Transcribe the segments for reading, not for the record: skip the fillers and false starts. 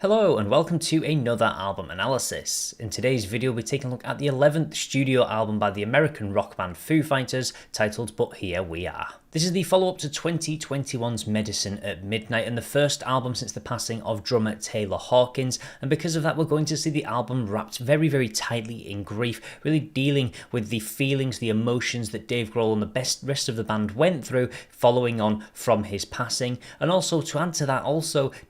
Hello and welcome to another album analysis. In today's video we're taking a look at the 11th studio album by the American rock band Foo Fighters titled But Here We Are. This is the follow-up to 2021's Medicine at Midnight and the first album since the passing of drummer Taylor Hawkins, and because of that we're going to see the album wrapped very tightly in grief, really dealing with the feelings, the emotions that Dave Grohl and the rest of the band went through following on from his passing. And also to add to that,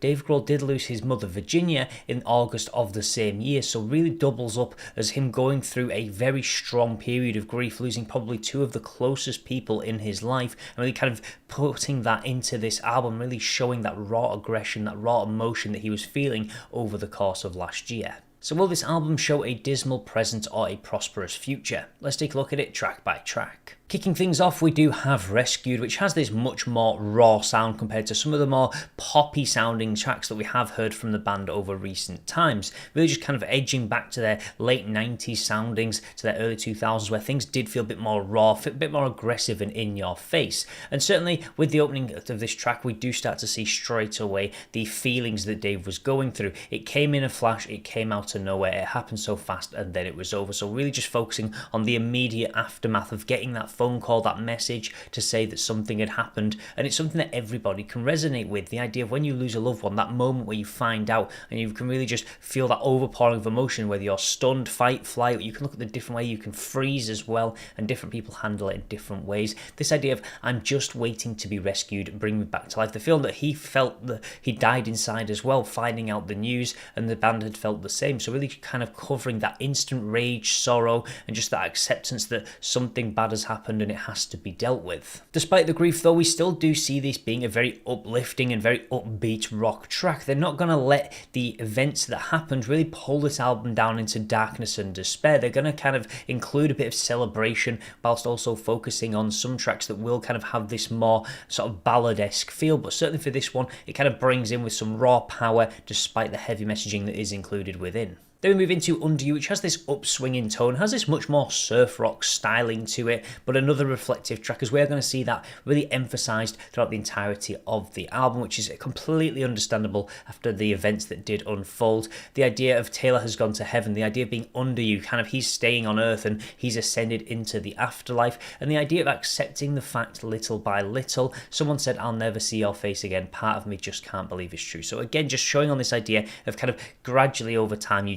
Dave Grohl did lose his mother Virginia in August of the same year, so really doubles up as him going through a very strong period of grief, losing probably two of the closest people in his life, and really kind of putting that into this album, really showing that raw aggression, that raw emotion that he was feeling over the course of last year. So will this album show a dismal present or a prosperous future? Let's take a look at it track by track. Kicking things off, we do have Rescued, which has this much more raw sound compared to some of the more poppy sounding tracks that we have heard from the band over recent times. Really just kind of edging back to their late 90s soundings, to their early 2000s, where things did feel a bit more raw, a bit more aggressive and in your face. And certainly with the opening of this track, we do start to see straight away the feelings that Dave was going through. It came in a flash, it came out of nowhere, it happened so fast and then it was over. So really just focusing on the immediate aftermath of getting that phone call, that message to say that something had happened, and it's something that everybody can resonate with. The idea of when you lose a loved one, that moment where you find out and you can really just feel that overpouring of emotion, whether you're stunned, fight, flight, you can look at the different way, you can freeze as well, and different people handle it in different ways. This idea of I'm just waiting to be rescued, bring me back to life. The feeling that he felt that he died inside as well, finding out the news, and the band had felt the same. So really kind of covering that instant rage, sorrow, and just that acceptance that something bad has happened and it has to be dealt with. Despite the grief though, we still do see this being a very uplifting and very upbeat rock track. They're not going to let the events that happened really pull this album down into darkness and despair. They're going to kind of include a bit of celebration whilst also focusing on some tracks that will kind of have this more sort of ballad-esque feel, but certainly for this one it kind of brings in with some raw power despite the heavy messaging that is included within. Then we move into Under You, which has this upswinging tone, has this much more surf rock styling to it, but another reflective track, as we're going to see that really emphasised throughout the entirety of the album, which is completely understandable after the events that did unfold. The idea of Taylor has gone to heaven, the idea of being under you, kind of he's staying on earth and he's ascended into the afterlife, and the idea of accepting the fact little by little. Someone said, I'll never see your face again, part of me just can't believe it's true. So again, just showing on this idea of kind of gradually over time, you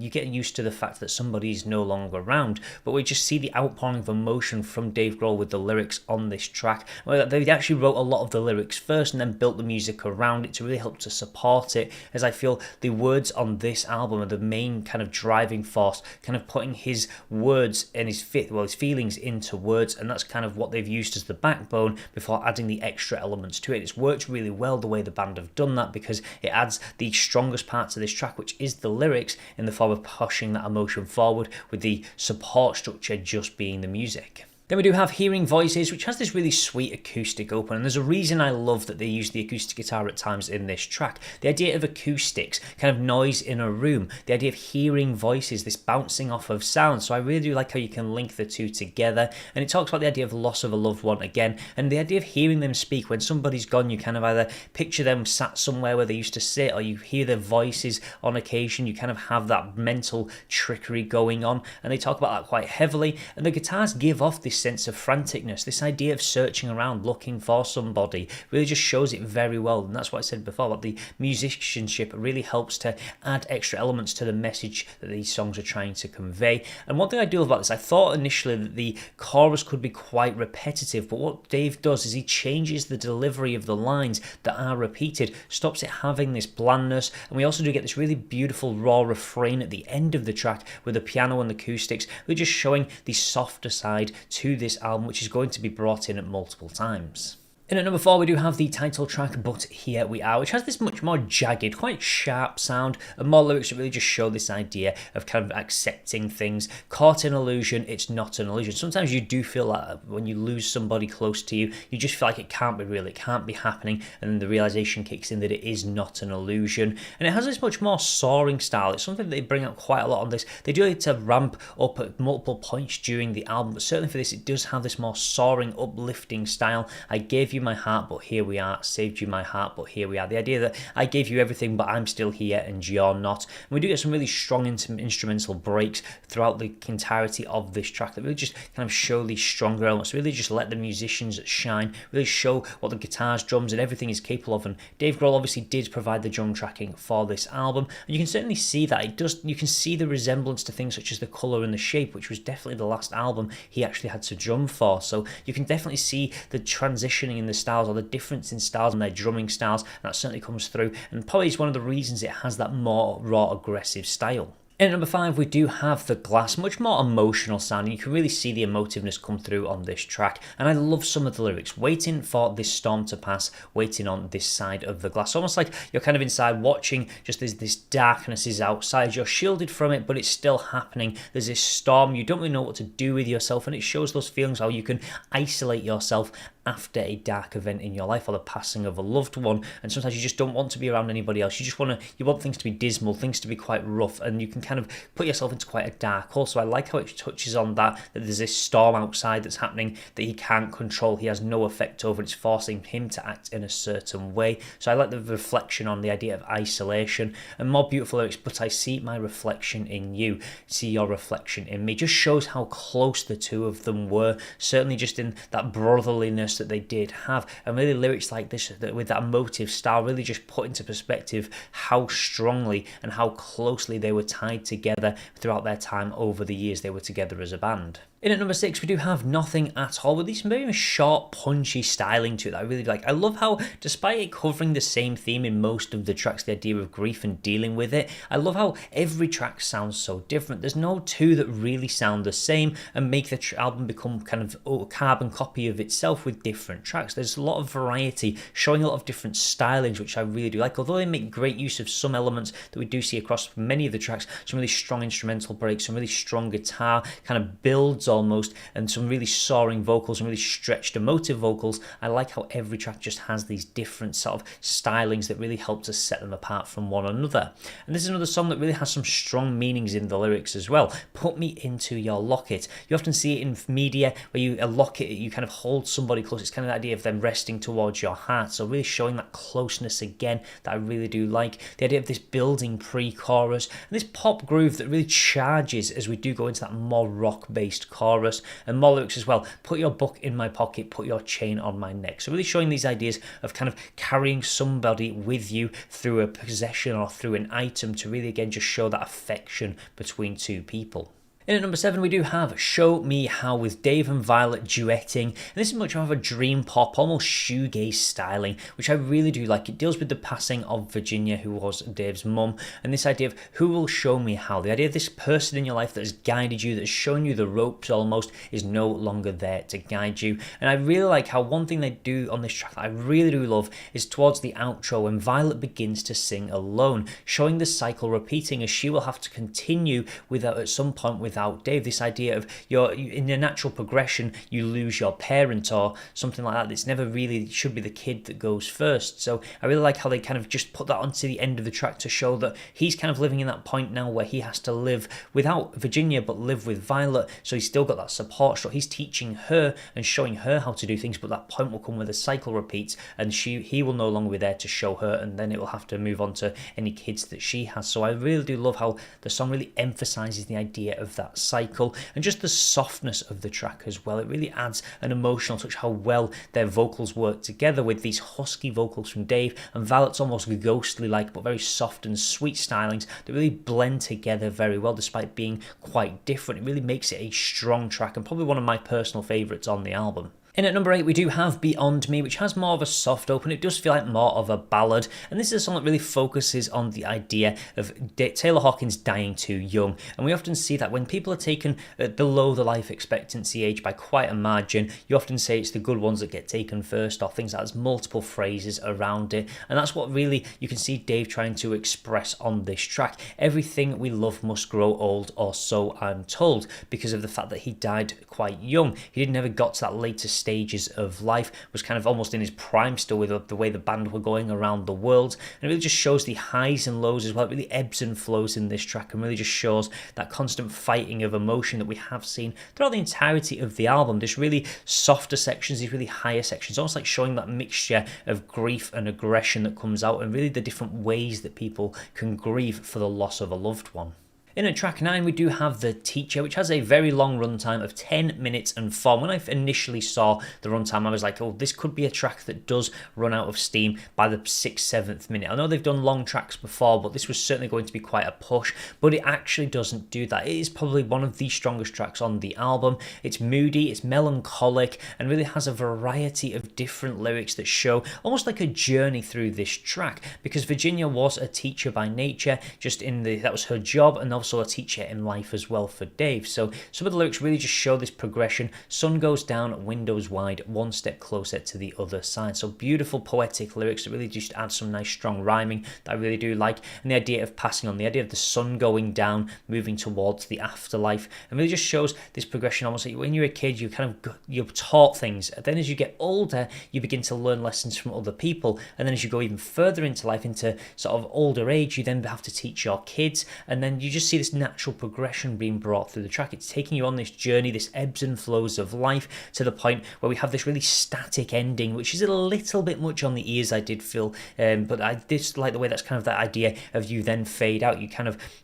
get used to the fact that somebody's no longer around, but we just see the outpouring of emotion from Dave Grohl with the lyrics on this track. Well, they actually wrote a lot of the lyrics first and then built the music around it to really help to support it, as I feel the words on this album are the main kind of driving force, kind of putting his words and his feelings into words, and that's kind of what they've used as the backbone before adding the extra elements to it. It's worked really well the way the band have done that, because it adds the strongest parts of this track, which is the lyrics, in the form of pushing that emotion forward, with the support structure just being the music. Then we do have Hearing Voices, which has this really sweet acoustic open, and there's a reason I love that they use the acoustic guitar at times in this track. The idea of acoustics, kind of noise in a room, the idea of hearing voices, this bouncing off of sound. So I really do like how you can link the two together, and it talks about the idea of loss of a loved one again, and the idea of hearing them speak. When somebody's gone, you kind of either picture them sat somewhere where they used to sit, or you hear their voices on occasion. You kind of have that mental trickery going on, and they talk about that quite heavily, and the guitars give off this sense of franticness, this idea of searching around looking for somebody, really just shows it very well. And that's what I said before, that the musicianship really helps to add extra elements to the message that these songs are trying to convey. And one thing I do love about this, I thought initially that the chorus could be quite repetitive, but what Dave does is he changes the delivery of the lines that are repeated, stops it having this blandness, and we also do get this really beautiful raw refrain at the end of the track with the piano and the acoustics, really just showing the softer side to this album, which is going to be brought in at multiple times. In at number 4, we do have the title track, But Here We Are, which has this much more jagged, quite sharp sound, and more lyrics that really just show this idea of kind of accepting things. Caught in illusion, it's not an illusion. Sometimes you do feel like when you lose somebody close to you, you just feel like it can't be real, it can't be happening, and then the realization kicks in that it is not an illusion. And it has this much more soaring style. It's something that they bring up quite a lot on this. They do it to ramp up at multiple points during the album, but certainly for this, it does have this more soaring, uplifting style. I gave you my heart, but here we are. Saved you my heart, but here we are. The idea that I gave you everything, but I'm still here and you're not. And we do get some really strong instrumental breaks throughout the entirety of this track that really just kind of show these stronger elements, really just let the musicians shine, really show what the guitars, drums, and everything is capable of. And Dave Grohl obviously did provide the drum tracking for this album, and you can certainly see that it does. You can see the resemblance to things such as the colour and the shape, which was definitely the last album he actually had to drum for. So you can definitely see the transitioning in the styles, or the difference in styles and their drumming styles, and that certainly comes through, and probably is one of the reasons it has that more raw, aggressive style. In at number 5, we do have The Glass, much more emotional sounding. You can really see the emotiveness come through on this track, and I love some of the lyrics. Waiting for this storm to pass, waiting on this side of the glass. Almost like you're kind of inside watching, just as this darkness is outside. You're shielded from it, but it's still happening. There's this storm, you don't really know what to do with yourself, and it shows those feelings how you can isolate yourself after a dark event in your life or the passing of a loved one, and sometimes you just don't want to be around anybody else. You want things to be dismal, things to be quite rough, and you can kind of put yourself into quite a dark hole. So I like how it touches on that there's this storm outside that's happening that he can't control, he has no effect over. It's forcing him to act in a certain way. So I like the reflection on the idea of isolation. And more beautiful lyrics, but I see my reflection in you, see your reflection in me. Just shows how close the two of them were, certainly just in that brotherliness that they did have. And really lyrics like this with that emotive style really just put into perspective how strongly and how closely they were tied together throughout their time over the years they were together as a band. In at number 6, we do have Nothing at All, with this very short, punchy styling to it that I really like. I love how, despite it covering the same theme in most of the tracks, the idea of grief and dealing with it, I love how every track sounds so different. There's no two that really sound the same and make the album become kind of a carbon copy of itself with different tracks. There's a lot of variety, showing a lot of different stylings, which I really do like. Although they make great use of some elements that we do see across many of the tracks, some really strong instrumental breaks, some really strong guitar kind of builds almost, and some really soaring vocals and really stretched emotive vocals. I like how every track just has these different sort of stylings that really help to set them apart from one another. And this is another song that really has some strong meanings in the lyrics as well. Put me into your locket. You often see it in media where a locket, you kind of hold somebody close. It's kind of the idea of them resting towards your heart. So really showing that closeness again that I really do like. The idea of this building pre-chorus and this pop groove that really charges as we do go into that more rock-based chorus, and more lyrics as well. Put your book in my pocket, put your chain on my neck. So really showing these ideas of kind of carrying somebody with you through a possession or through an item to really again just show that affection between two people. In at number 7, we do have Show Me How with Dave and Violet duetting, and this is much more of a dream pop, almost shoegaze styling, which I really do like. It deals with the passing of Virginia, who was Dave's mum, and this idea of who will show me how. The idea of this person in your life that has guided you, that has shown you the ropes almost, is no longer there to guide you. And I really like how one thing they do on this track that I really do love is towards the outro when Violet begins to sing alone, showing the cycle repeating as she will have to continue without at some point without Dave. This idea of in your natural progression you lose your parent or something like that. It's never really should be the kid that goes first. So I really like how they kind of just put that onto the end of the track to show that he's kind of living in that point now where he has to live without Virginia but live with Violet. So he's still got that support. So he's teaching her and showing her how to do things, but that point will come where the cycle repeats and he will no longer be there to show her, and then it will have to move on to any kids that she has. So I really do love how the song really emphasizes the idea of that cycle and just the softness of the track as well. It really adds an emotional touch how well their vocals work together with these husky vocals from Dave and Violet's almost ghostly like but very soft and sweet stylings that really blend together very well despite being quite different. It really makes it a strong track and probably one of my personal favourites on the album. In at number 8, we do have Beyond Me, which has more of a soft open. It does feel like more of a ballad, and this is a song that really focuses on the idea of Taylor Hawkins dying too young. And we often see that when people are taken below the life expectancy age by quite a margin, you often say it's the good ones that get taken first, or things like that. There's multiple phrases around it, and that's what really you can see Dave trying to express on this track. Everything we love must grow old, or so I'm told, because of the fact that he died quite young. He never got to that later stage stages of life, was kind of almost in his prime still with the way the band were going around the world, and it really just shows the highs and lows as well. It really ebbs and flows in this track and really just shows that constant fighting of emotion that we have seen throughout the entirety of the album. There's really softer sections, these really higher sections, almost like showing that mixture of grief and aggression that comes out, and really the different ways that people can grieve for the loss of a loved one. In at track 9, we do have The Teacher, which has a very long runtime of 10 minutes and 4. When I initially saw the runtime, I was like, oh, this could be a track that does run out of steam by the 6th, 7th minute. I know they've done long tracks before, but this was certainly going to be quite a push, but it actually doesn't do that. It is probably one of the strongest tracks on the album. It's moody, it's melancholic, and really has a variety of different lyrics that show almost like a journey through this track, because Virginia was a teacher by nature, that was her job, and also a teacher in life as well for Dave. So some of the lyrics really just show this progression. Sun goes down, windows wide, one step closer to the other side. So beautiful poetic lyrics that really just add some nice strong rhyming that I really do like. And the idea of passing on, the idea of the sun going down, moving towards the afterlife, and really just shows this progression. Almost like when you're a kid, you're taught things. And then as you get older, you begin to learn lessons from other people. And then as you go even further into life, into sort of older age, you then have to teach your kids. And then you just see this natural progression being brought through the track. It's taking you on this journey, this ebbs and flows of life, to the point where we have this really static ending, which is a little bit much on the ears, I did feel, but I did like the way that's kind of that idea of you then fade out.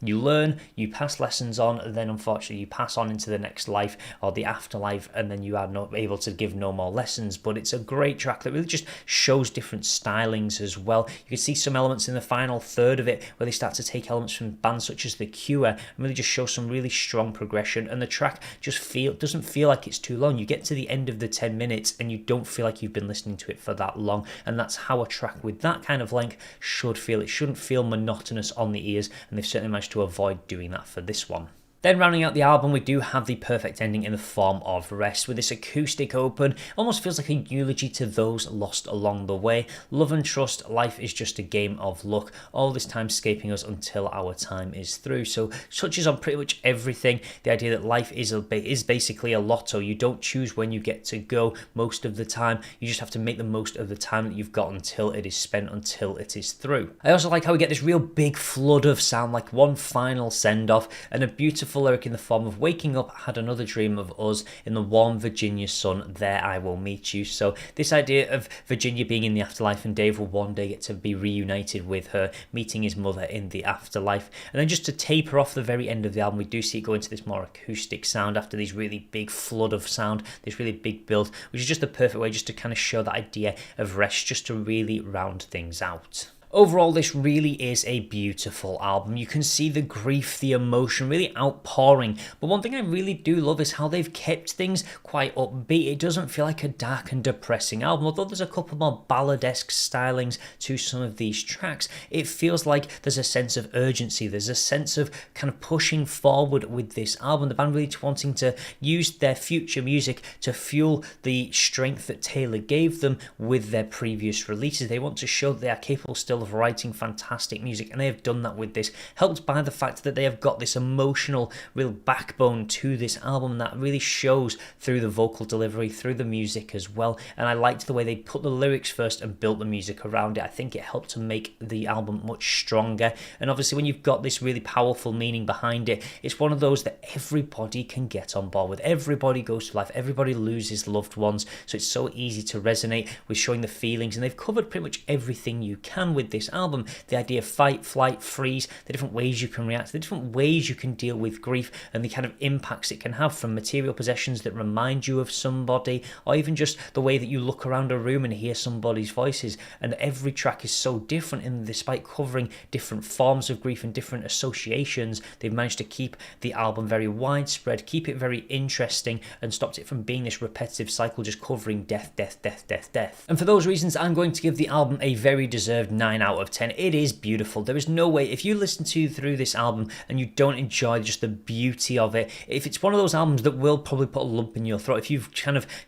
You learn, you pass lessons on, and then unfortunately you pass on into the next life or the afterlife, and then you are not able to give no more lessons. But it's a great track that really just shows different stylings as well. You can see some elements in the final third of it where they start to take elements from bands such as The Cure, and really just show some really strong progression, and the track just doesn't feel like it's too long. You get to the end of the 10 minutes and you don't feel like you've been listening to it for that long, and that's how a track with that kind of length should feel. It shouldn't feel monotonous on the ears, and they've certainly managed to avoid doing that for this one. Then rounding out the album, we do have the perfect ending in the form of Rest, with this acoustic open. Almost feels like a eulogy to those lost along the way. Love and trust, life is just a game of luck. All this time escaping us until our time is through. So touches on pretty much everything. The idea that life is basically a lotto. You don't choose when you get to go most of the time. You just have to make the most of the time that you've got until it is spent, until it is through. I also like how we get this real big flood of sound, like one final send-off, and a beautiful lyric in the form of waking up, had another dream of us in the warm Virginia sun, there I will meet you. So this idea of Virginia being in the afterlife, and Dave will one day get to be reunited with her, meeting his mother in the afterlife. And then just to taper off the very end of the album, we do see it go into this more acoustic sound after these really big flood of sound, this really big build, which is just the perfect way just to kind of show that idea of rest, just to really round things out. Overall, this really is a beautiful album. You can see the grief, the emotion really outpouring. But one thing I really do love is how they've kept things quite upbeat. It doesn't feel like a dark and depressing album. Although there's a couple more ballad-esque stylings to some of these tracks, it feels like there's a sense of urgency. There's a sense of kind of pushing forward with this album. The band really wanting to use their future music to fuel the strength that Taylor gave them with their previous releases. They want to show that they are capable still of writing fantastic music, and they have done that with this, helped by the fact that they have got this emotional real backbone to this album that really shows through the vocal delivery, through the music as well. And I liked the way they put the lyrics first and built the music around it. I think it helped to make the album much stronger. And obviously when you've got this really powerful meaning behind it, it's one of those that everybody can get on board with. Everybody goes through life, everybody loses loved ones, so it's so easy to resonate with showing the feelings, and they've covered pretty much everything you can with this album. The idea of fight, flight, freeze, the different ways you can react, the different ways you can deal with grief, and the kind of impacts it can have, from material possessions that remind you of somebody, or even just the way that you look around a room and hear somebody's voices. And every track is so different, and despite covering different forms of grief and different associations, they've managed to keep the album very widespread, keep it very interesting, and stopped it from being this repetitive cycle just covering death, death, death, death, death. And for those reasons, I'm going to give the album a very deserved 9 9 out of 10. It is beautiful. There is no way, if you listen through this album and you don't enjoy just the beauty of it, if it's one of those albums that will probably put a lump in your throat, if you've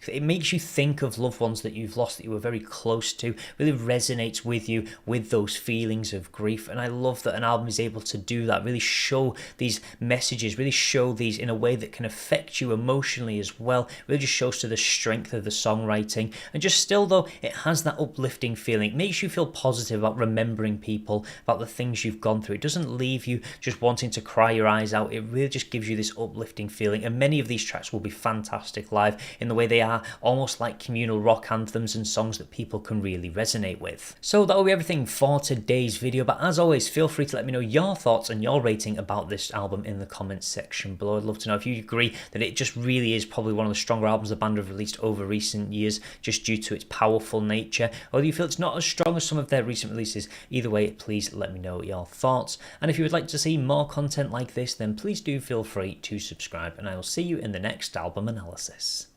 it makes you think of loved ones that you've lost, that you were very close to, really resonates with you with those feelings of grief. And I love that an album is able to do that, really show these messages, really show these in a way that can affect you emotionally as well. Really just shows to the strength of the songwriting, and just still though it has that uplifting feeling. It makes you feel positive about remembering people, about the things you've gone through. It doesn't leave you just wanting to cry your eyes out. It really just gives you this uplifting feeling, and many of these tracks will be fantastic live in the way they are almost like communal rock anthems and songs that people can really resonate with. So that will be everything for today's video, but as always, feel free to let me know your thoughts and your rating about this album in the comments section below. I'd love to know if you agree that it just really is probably one of the stronger albums the band have released over recent years, just due to its powerful nature, or do you feel it's not as strong as some of their recent releases? Either way, please let me know your thoughts, and if you would like to see more content like this, then please do feel free to subscribe, and I will see you in the next album analysis.